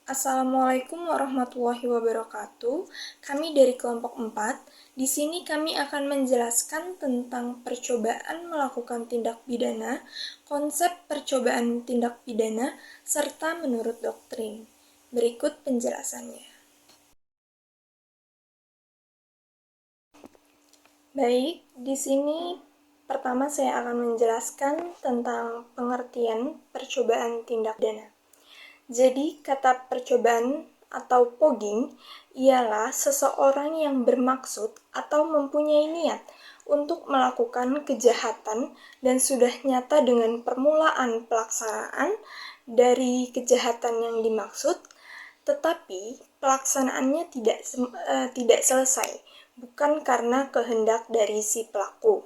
Assalamualaikum warahmatullahi wabarakatuh. Kami dari kelompok 4. Di sini kami akan menjelaskan tentang percobaan melakukan tindak pidana, konsep percobaan tindak pidana, serta menurut doktrin. Berikut penjelasannya. Baik, di sini pertama saya akan menjelaskan tentang pengertian percobaan tindak pidana. Jadi, kata percobaan atau pogging ialah seseorang yang bermaksud atau mempunyai niat untuk melakukan kejahatan dan sudah nyata dengan permulaan pelaksanaan dari kejahatan yang dimaksud, tetapi pelaksanaannya tidak selesai, bukan karena kehendak dari si pelaku.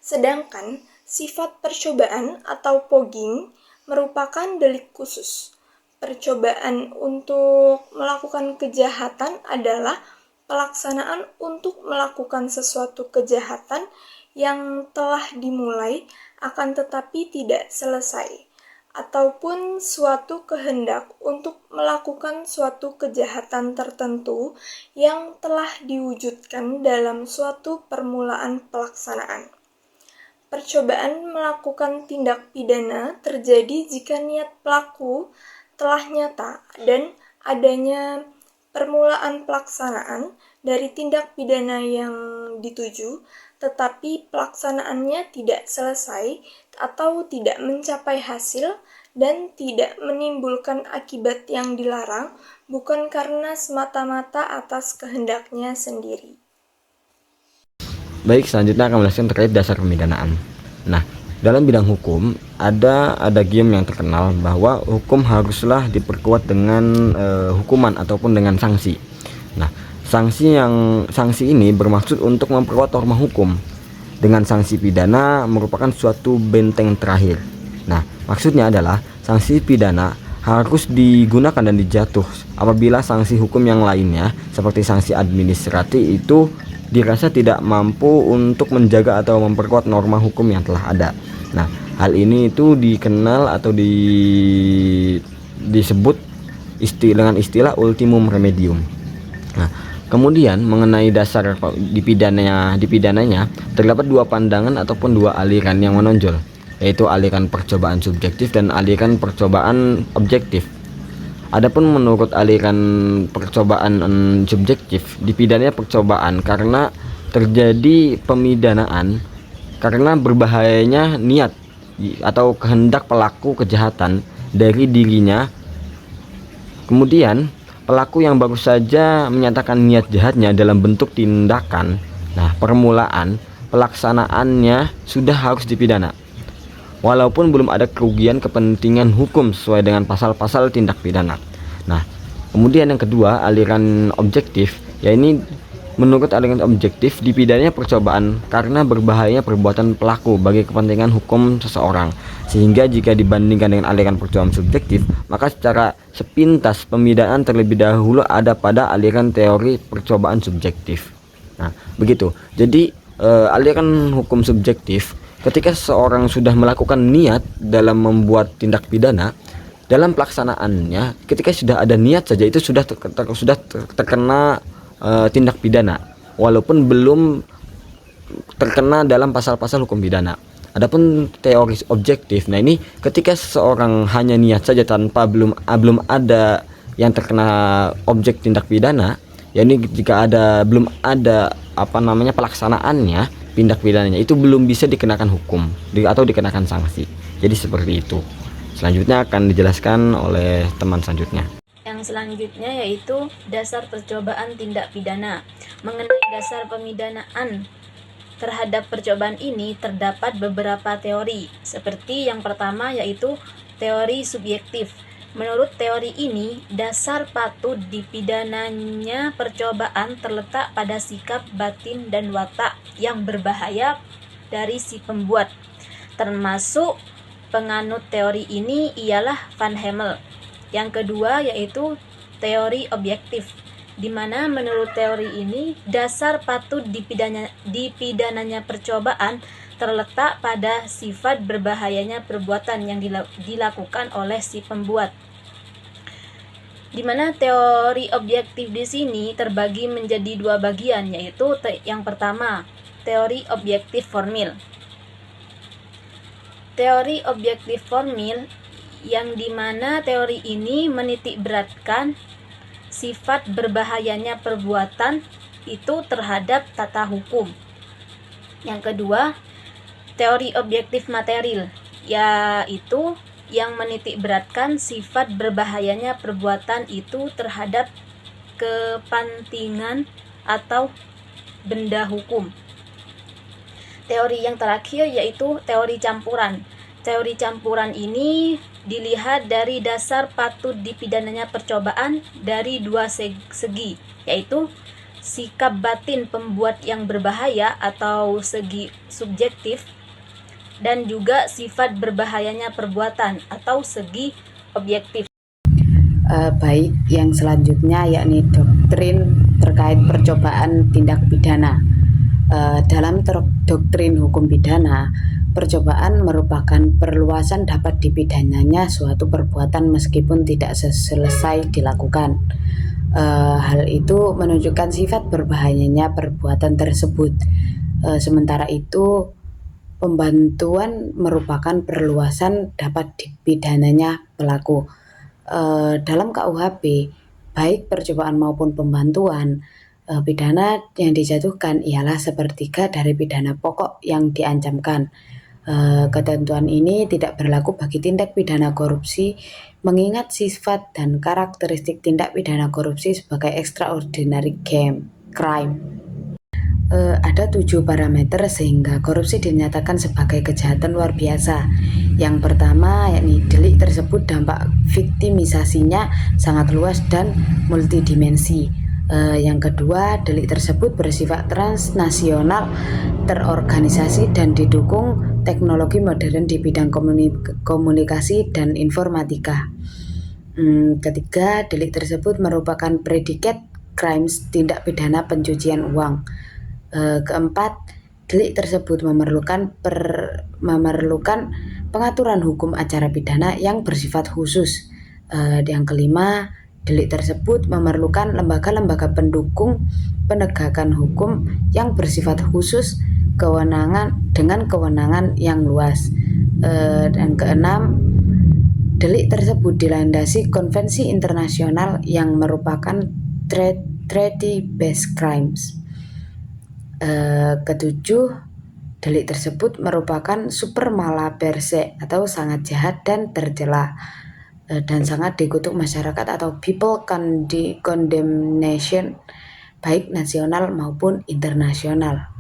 Sedangkan sifat percobaan atau pogging merupakan delik khusus. Percobaan untuk melakukan kejahatan adalah pelaksanaan untuk melakukan sesuatu kejahatan yang telah dimulai akan tetapi tidak selesai, ataupun suatu kehendak untuk melakukan suatu kejahatan tertentu yang telah diwujudkan dalam suatu permulaan pelaksanaan. Percobaan melakukan tindak pidana terjadi jika niat pelaku telah nyata dan adanya permulaan pelaksanaan dari tindak pidana yang dituju, tetapi pelaksanaannya tidak selesai atau tidak mencapai hasil dan tidak menimbulkan akibat yang dilarang, bukan karena semata-mata atas kehendaknya sendiri. Baik, selanjutnya akan menjelaskan terkait dasar pemidanaan. Nah, dalam bidang hukum ada game yang terkenal bahwa hukum haruslah diperkuat dengan hukuman ataupun dengan sanksi. Nah, sanksi ini bermaksud untuk memperkuat norma hukum. Dengan sanksi pidana merupakan suatu benteng terakhir. Nah, maksudnya adalah sanksi pidana harus digunakan dan dijatuh apabila sanksi hukum yang lainnya seperti sanksi administratif itu dirasa tidak mampu untuk menjaga atau memperkuat norma hukum yang telah ada. Nah, hal ini itu dikenal atau disebut dengan istilah ultimum remedium. Nah, kemudian mengenai dasar dipidananya terdapat dua pandangan ataupun dua aliran yang menonjol, yaitu aliran percobaan subjektif dan aliran percobaan objektif. Adapun menurut aliran percobaan subjektif, dipidananya percobaan karena terjadi pemidanaan karena berbahayanya niat atau kehendak pelaku kejahatan dari dirinya. Kemudian pelaku yang baru saja menyatakan niat jahatnya dalam bentuk tindakan. Nah, permulaan pelaksanaannya sudah harus dipidana, walaupun belum ada kerugian kepentingan hukum sesuai dengan pasal-pasal tindak pidana. Nah, kemudian yang kedua, aliran objektif, yaitu menurut aliran objektif dipidananya percobaan karena berbahayanya perbuatan pelaku bagi kepentingan hukum seseorang, sehingga jika dibandingkan dengan aliran percobaan subjektif, maka secara sepintas pemidanaan terlebih dahulu ada pada aliran teori percobaan subjektif. Nah, begitu. Jadi aliran hukum subjektif, ketika seseorang sudah melakukan niat dalam membuat tindak pidana, dalam pelaksanaannya ketika sudah ada niat saja itu sudah terkena tindak pidana, walaupun belum terkena dalam pasal-pasal hukum pidana. Adapun teori objektif, nah ini ketika seseorang hanya niat saja tanpa belum ada yang terkena objek tindak pidana, yakni jika belum ada pelaksanaannya, tindak pidananya itu belum bisa dikenakan hukum atau dikenakan sanksi. Jadi seperti itu. Selanjutnya akan dijelaskan oleh teman selanjutnya. Yang selanjutnya yaitu dasar percobaan tindak pidana. Mengenai dasar pemidanaan terhadap percobaan ini terdapat beberapa teori. Seperti yang pertama yaitu teori subjektif. Menurut teori ini, dasar patut dipidananya percobaan terletak pada sikap batin dan watak yang berbahaya dari si pembuat. Termasuk penganut teori ini ialah Van Hemel. Yang kedua yaitu teori objektif, di mana menurut teori ini dasar patut dipidananya percobaan terletak pada sifat berbahayanya perbuatan yang dilakukan oleh si pembuat. di mana teori objektif di sini terbagi menjadi dua bagian, yaitu yang pertama, teori objektif formil. Teori objektif formil yang dimana teori ini menitik beratkan sifat berbahayanya perbuatan itu terhadap tata hukum. Yang kedua, teori objektif material, yaitu yang menitik beratkan sifat berbahayanya perbuatan itu terhadap kepentingan atau benda hukum. Teori yang terakhir yaitu teori campuran. Teori campuran ini dilihat dari dasar patut dipidananya percobaan dari dua segi, yaitu sikap batin pembuat yang berbahaya atau segi subjektif, dan juga sifat berbahayanya perbuatan atau segi objektif. Baik, yang selanjutnya yakni doktrin terkait percobaan tindak pidana. Dalam doktrin hukum pidana, percobaan merupakan perluasan dapat dipidananya suatu perbuatan meskipun tidak selesai dilakukan. Hal itu menunjukkan sifat berbahayanya perbuatan tersebut. Sementara itu, pembantuan merupakan perluasan dapat dipidananya pelaku. Dalam KUHP, baik percobaan maupun pembantuan, pidana yang dijatuhkan ialah sepertiga dari pidana pokok yang diancamkan. Ketentuan ini tidak berlaku bagi tindak pidana korupsi, mengingat sifat dan karakteristik tindak pidana korupsi sebagai extraordinary crime. Ada 7 parameter sehingga korupsi dinyatakan sebagai kejahatan luar biasa. Yang pertama yakni delik tersebut dampak viktimisasinya sangat luas dan multidimensi. Yang kedua, delik tersebut bersifat transnasional, terorganisasi dan didukung teknologi modern di bidang komunikasi dan informatika. Ketiga, delik tersebut merupakan predikat crimes tindak pidana pencucian uang. Keempat, delik tersebut memerlukan pengaturan hukum acara pidana yang bersifat khusus. Yang kelima, delik tersebut memerlukan lembaga-lembaga pendukung penegakan hukum yang bersifat khusus dengan kewenangan yang luas. Dan keenam, delik tersebut dilandasi konvensi internasional yang merupakan treaty-based crimes. Ketujuh, delik tersebut merupakan super mala per se atau sangat jahat dan tercela dan sangat dikutuk masyarakat atau people condemnation baik nasional maupun internasional.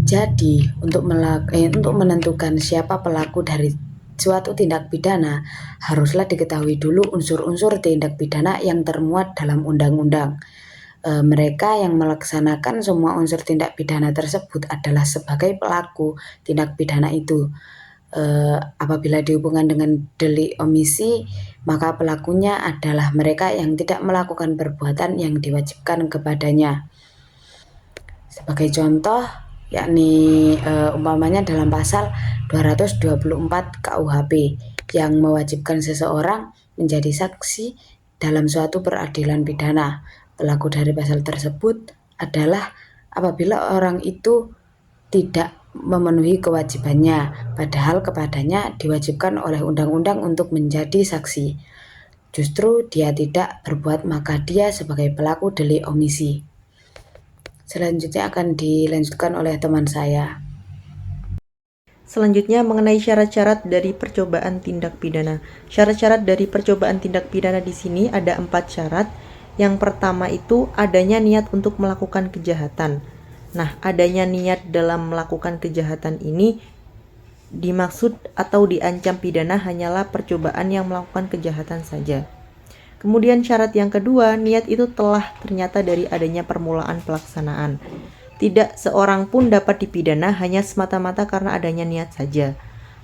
Jadi, untuk menentukan siapa pelaku dari suatu tindak pidana, haruslah diketahui dulu unsur-unsur tindak pidana yang termuat dalam undang-undang. Mereka yang melaksanakan semua unsur tindak pidana tersebut adalah sebagai pelaku tindak pidana itu. Apabila dihubungkan dengan delik omisi, maka pelakunya adalah mereka yang tidak melakukan perbuatan yang diwajibkan kepadanya. Sebagai contoh, yakni umpamanya dalam pasal 224 KUHP yang mewajibkan seseorang menjadi saksi dalam suatu peradilan pidana. Pelaku dari pasal tersebut adalah apabila orang itu tidak memenuhi kewajibannya, padahal kepadanya diwajibkan oleh undang-undang untuk menjadi saksi. Justru dia tidak berbuat, maka dia sebagai pelaku delik omisi. Selanjutnya akan dilanjutkan oleh teman saya. Selanjutnya mengenai syarat-syarat dari percobaan tindak pidana. Syarat-syarat dari percobaan tindak pidana di sini ada 4 syarat. Yang pertama itu adanya niat untuk melakukan kejahatan. Nah, adanya niat dalam melakukan kejahatan ini dimaksud atau diancam pidana hanyalah percobaan yang melakukan kejahatan saja. Kemudian syarat yang kedua, niat itu telah ternyata dari adanya permulaan pelaksanaan. Tidak seorang pun dapat dipidana hanya semata-mata karena adanya niat saja.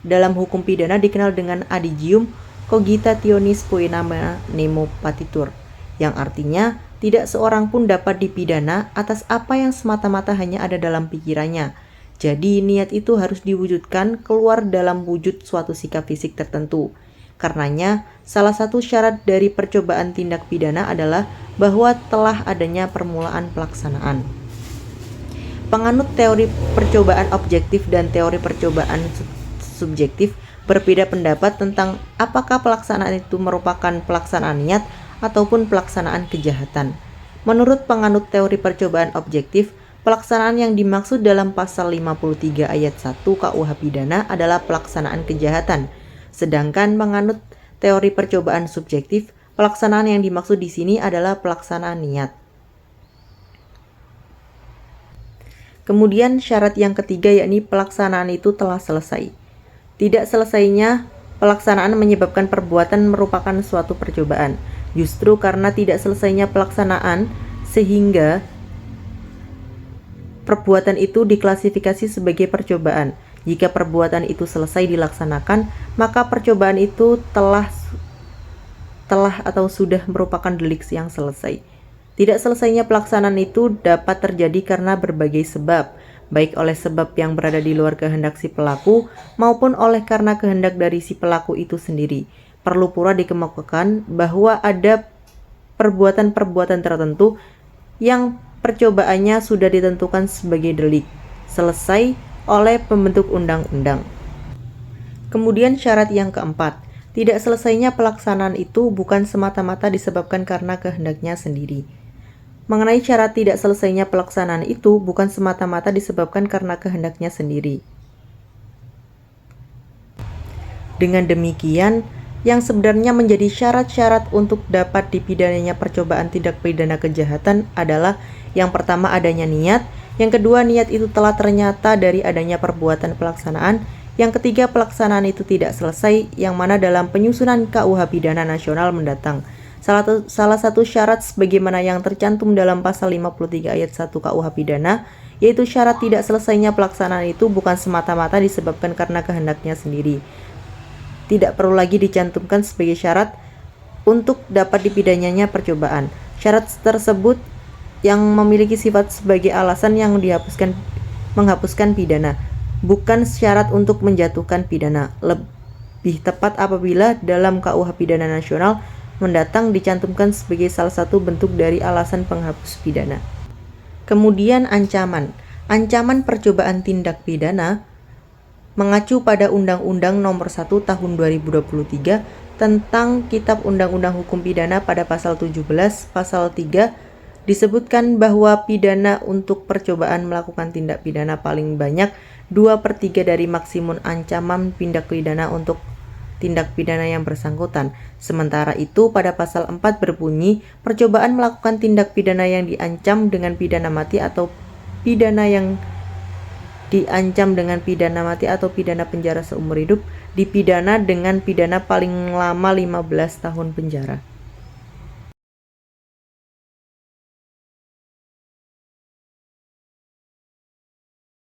Dalam hukum pidana dikenal dengan adigium cogitationis poenama nemo patitur, yang artinya tidak seorang pun dapat dipidana atas apa yang semata-mata hanya ada dalam pikirannya. Jadi niat itu harus diwujudkan keluar dalam wujud suatu sikap fisik tertentu. Karenanya, salah satu syarat dari percobaan tindak pidana adalah bahwa telah adanya permulaan pelaksanaan. Penganut teori percobaan objektif dan teori percobaan subjektif berbeda pendapat tentang apakah pelaksanaan itu merupakan pelaksanaan niat ataupun pelaksanaan kejahatan. Menurut penganut teori percobaan objektif, pelaksanaan yang dimaksud dalam pasal 53 ayat 1 KUH Pidana adalah pelaksanaan kejahatan. Sedangkan menganut teori percobaan subjektif, pelaksanaan yang dimaksud di sini adalah pelaksanaan niat. Kemudian syarat yang ketiga yakni pelaksanaan itu telah selesai. Tidak selesainya pelaksanaan menyebabkan perbuatan merupakan suatu percobaan. Justru karena tidak selesainya pelaksanaan sehingga perbuatan itu diklasifikasi sebagai percobaan. Jika perbuatan itu selesai dilaksanakan, maka percobaan itu telah atau sudah merupakan delik yang selesai. Tidak selesainya pelaksanaan itu dapat terjadi karena berbagai sebab, baik oleh sebab yang berada di luar kehendak si pelaku maupun oleh karena kehendak dari si pelaku itu sendiri. Perlu pula dikemukakan bahwa ada perbuatan-perbuatan tertentu yang percobaannya sudah ditentukan sebagai delik, selesai oleh pembentuk undang-undang. Kemudian syarat yang keempat, tidak selesainya pelaksanaan itu bukan semata-mata disebabkan karena kehendaknya sendiri. Mengenai syarat tidak selesainya pelaksanaan itu bukan semata-mata disebabkan karena kehendaknya sendiri. Dengan demikian, yang sebenarnya menjadi syarat-syarat untuk dapat dipidananya percobaan tindak pidana kejahatan adalah yang pertama adanya niat, yang kedua niat itu telah ternyata dari adanya perbuatan pelaksanaan, yang ketiga pelaksanaan itu tidak selesai, yang mana dalam penyusunan KUH Pidana Nasional mendatang. Salah satu syarat sebagaimana yang tercantum dalam pasal 53 ayat 1 KUH Pidana, yaitu syarat tidak selesainya pelaksanaan itu bukan semata-mata disebabkan karena kehendaknya sendiri. Tidak perlu lagi dicantumkan sebagai syarat untuk dapat dipidananya percobaan. Syarat tersebut yang memiliki sifat sebagai alasan yang menghapuskan pidana, bukan syarat untuk menjatuhkan pidana. Lebih tepat apabila dalam KUH Pidana Nasional mendatang dicantumkan sebagai salah satu bentuk dari alasan penghapus pidana. Kemudian ancaman. Ancaman percobaan tindak pidana mengacu pada Undang-Undang Nomor 1 Tahun 2023 tentang Kitab Undang-Undang Hukum Pidana pada pasal 17, pasal 3 disebutkan bahwa pidana untuk percobaan melakukan tindak pidana paling banyak 2/3 dari maksimum ancaman tindak pidana untuk tindak pidana yang bersangkutan. Sementara itu pada pasal 4 berbunyi, percobaan melakukan tindak pidana yang diancam dengan pidana mati atau pidana yang diancam dengan pidana mati atau pidana penjara seumur hidup dipidana dengan pidana paling lama 15 tahun penjara.